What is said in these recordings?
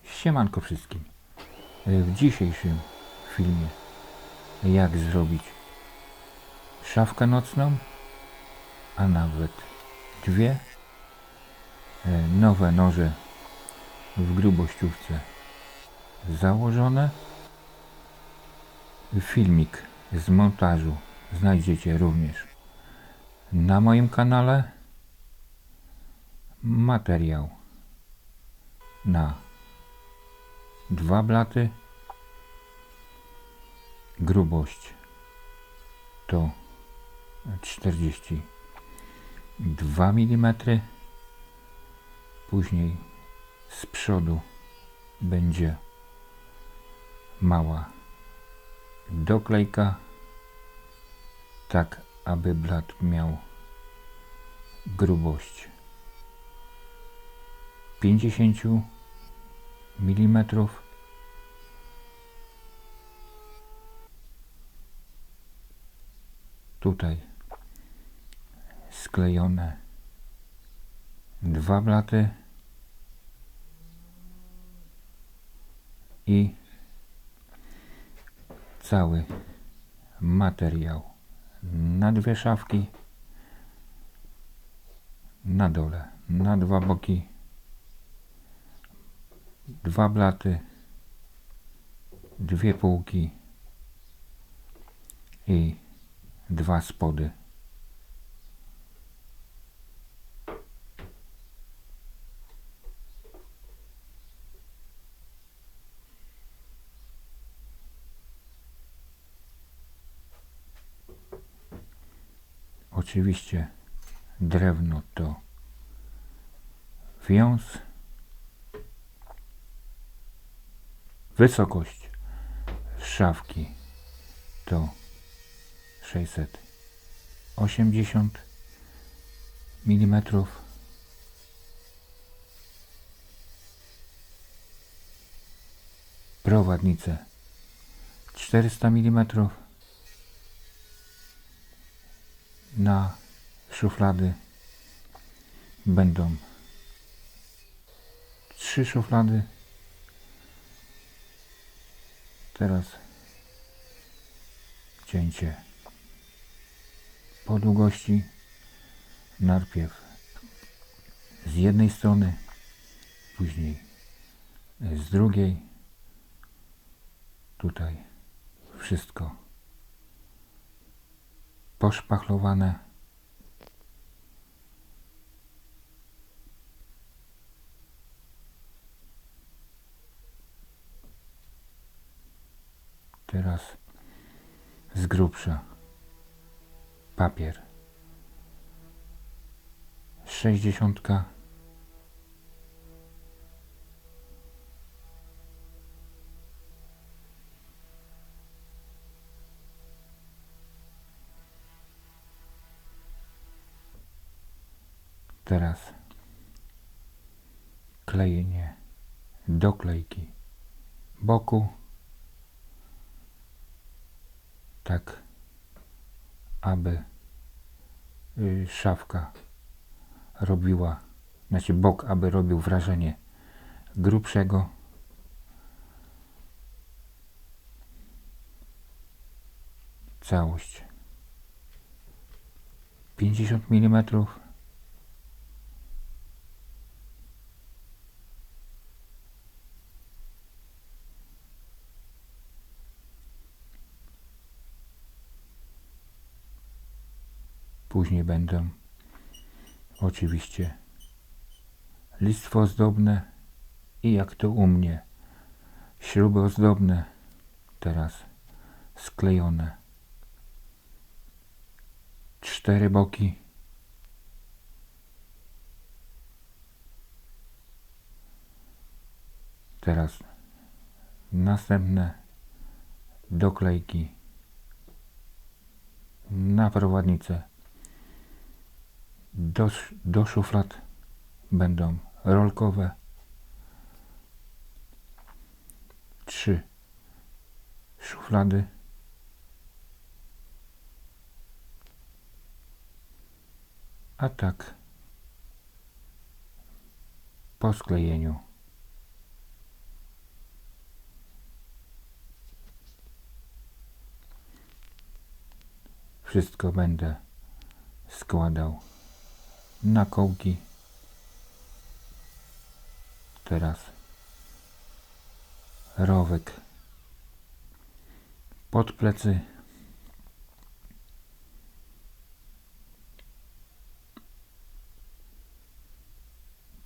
Siemanko wszystkim. W dzisiejszym filmie jak zrobić szafkę nocną, a nawet dwie, nowe noże w grubościówce założone. Filmik z montażu znajdziecie również na moim kanale. Materiał na 2 blaty, grubość to 42 mm. Później z przodu będzie mała doklejka, tak aby blat miał grubość 50 mm. Tutaj sklejone 2 blaty i cały materiał na 2 szafki, na dole, na 2 boki, 2 blaty, 2 półki i 2 spody. Oczywiście drewno to wiąz. Wysokość szafki to 680 mm. Prowadnice 400 mm. Na szuflady będą 3 szuflady. Teraz cięcie po długości. Najpierw z jednej strony, później z drugiej. Tutaj wszystko poszpachlowane. Teraz z grubsza papier 60. Teraz klejenie doklejki boku, tak aby szafka robiła, znaczy bok aby robił wrażenie grubszego. Całość 50 mm. Później będą oczywiście listwo ozdobne i jak to u mnie śruby ozdobne. Teraz sklejone 4 boki. Teraz następne doklejki na prowadnicę. Do szuflad będą rolkowe. 3 szuflady. A tak po sklejeniu wszystko będę składał na kołki. Teraz rowek pod plecy.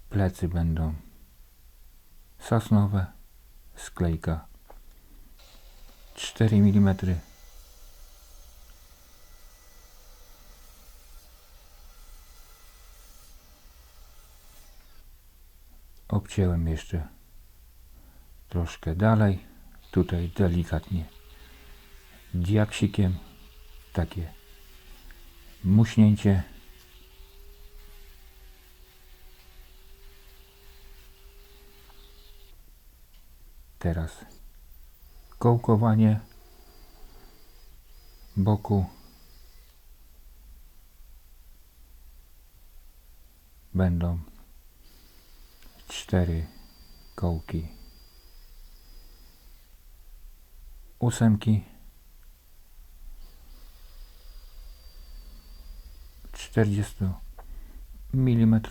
Plecy będą sosnowe, sklejka 4 mm. Obcięłem jeszcze troszkę dalej, tutaj delikatnie diaksikiem, takie muśnięcie. Teraz kołkowanie boku. Będą 4 kołki ósemki, 40 mm,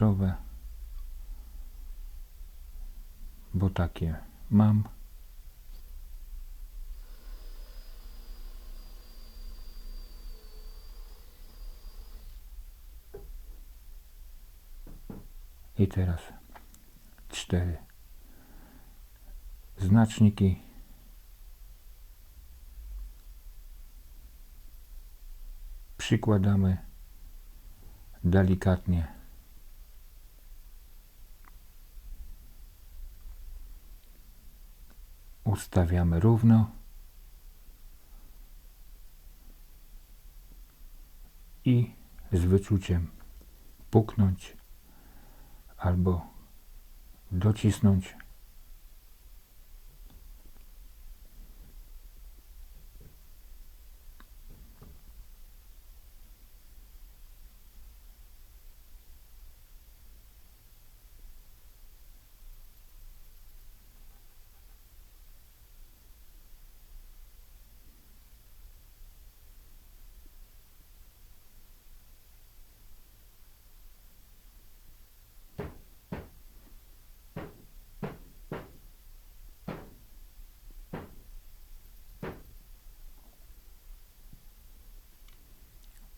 bo takie mam. I teraz 4 znaczniki. Przykładamy delikatnie. Ustawiamy równo i z wyczuciem puknąć albo docisnąć.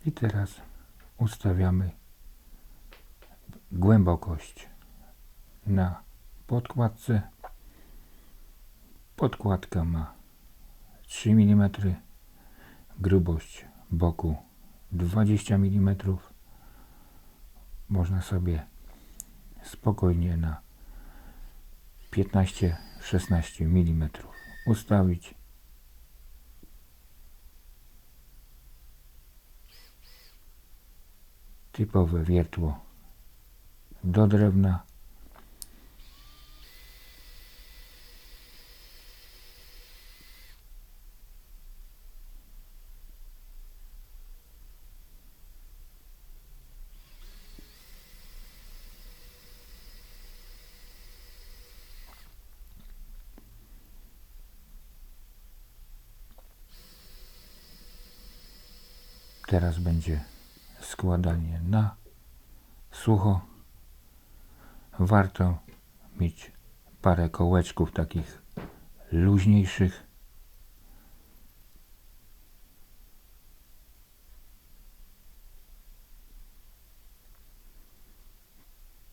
I teraz ustawiamy głębokość na podkładce. Podkładka ma 3 mm, grubość boku 20 mm. Można sobie spokojnie na 15-16 mm ustawić. Typowe wiertło do drewna. Teraz będzie składanie na sucho. Warto mieć parę kołeczków takich luźniejszych.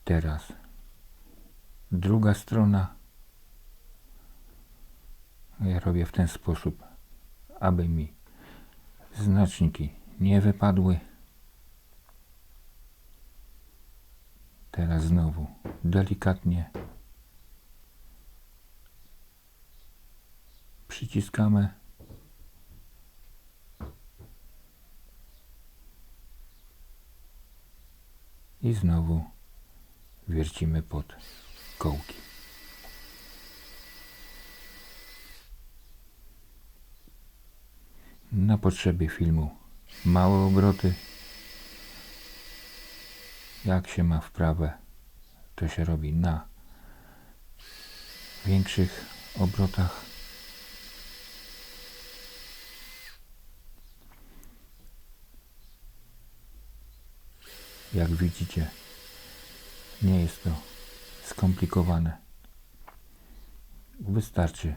Teraz druga strona. Ja robię w ten sposób, aby mi znaczniki nie wypadły. Teraz znowu delikatnie przyciskamy i znowu wiercimy pod kołki. Na potrzeby filmu małe obroty. Jak się ma wprawę, to się robi na większych obrotach. Jak widzicie, nie jest to skomplikowane. Wystarczy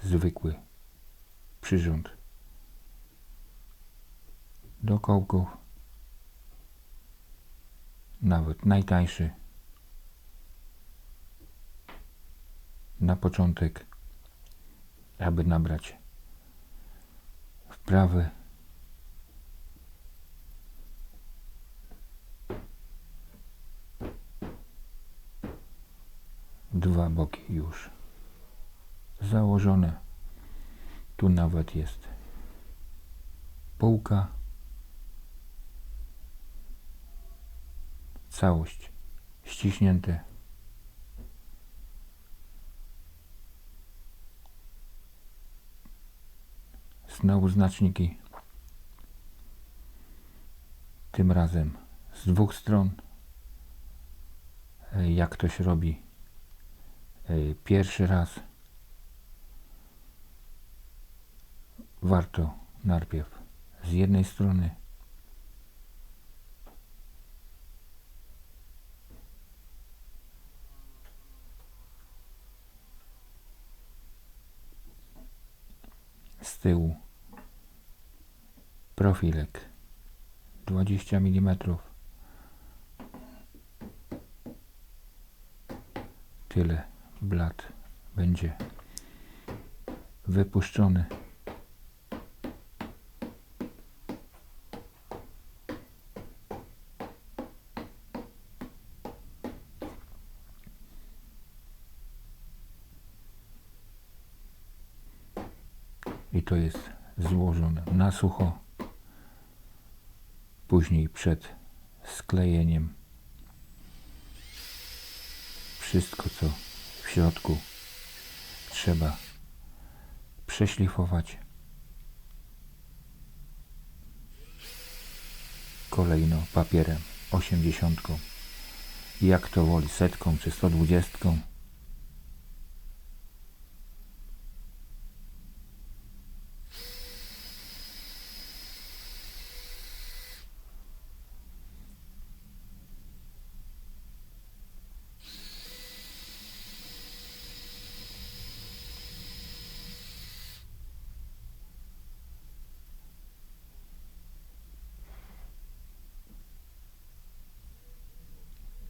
zwykły przyrząd do kołków, nawet najtańszy. Na początek, aby nabrać wprawy, dwa boki już założone. Tu nawet jest półka. Całość ściśnięte. Znowu znaczniki. Tym razem z dwóch stron. Jak ktoś robi pierwszy raz, warto najpierw z jednej strony z tyłu profilek 20 mm. Tyle blat będzie wypuszczony. I to jest złożone na sucho. Później przed sklejeniem wszystko, co w środku, trzeba przeszlifować. Kolejno papierem 80, jak to woli, 100 czy 120.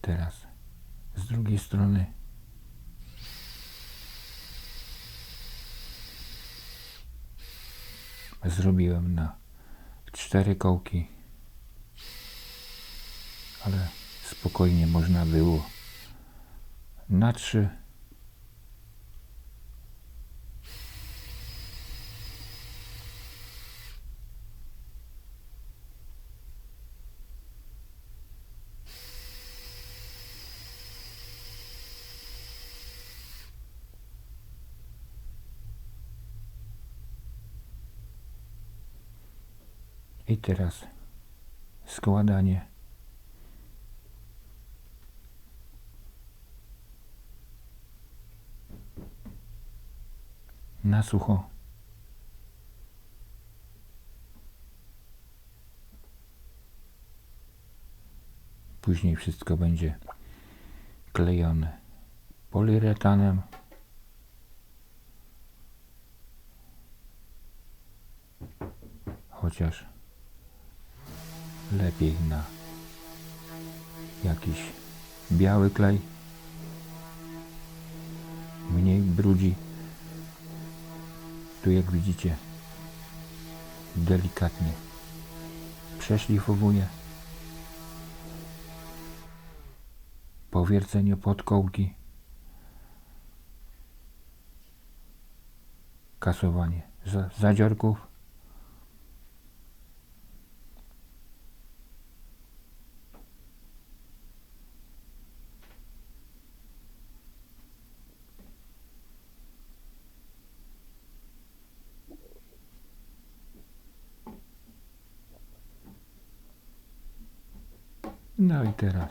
Teraz z drugiej strony zrobiłem na 4 kołki, ale spokojnie można było na 3. I teraz składanie. Na sucho. Później wszystko będzie klejone poliuretanem. Chociaż lepiej na jakiś biały klej. Mniej brudzi. Tu, jak widzicie, delikatnie przeszlifowuję. Powiercenie podkołki. Kasowanie zadziorków. No i teraz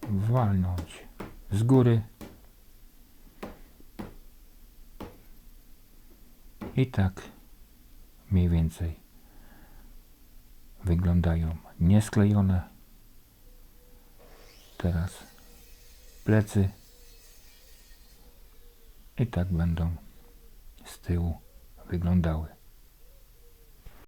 walnąć z góry i tak mniej więcej wyglądają niesklejone. Teraz plecy i tak będą z tyłu wyglądały.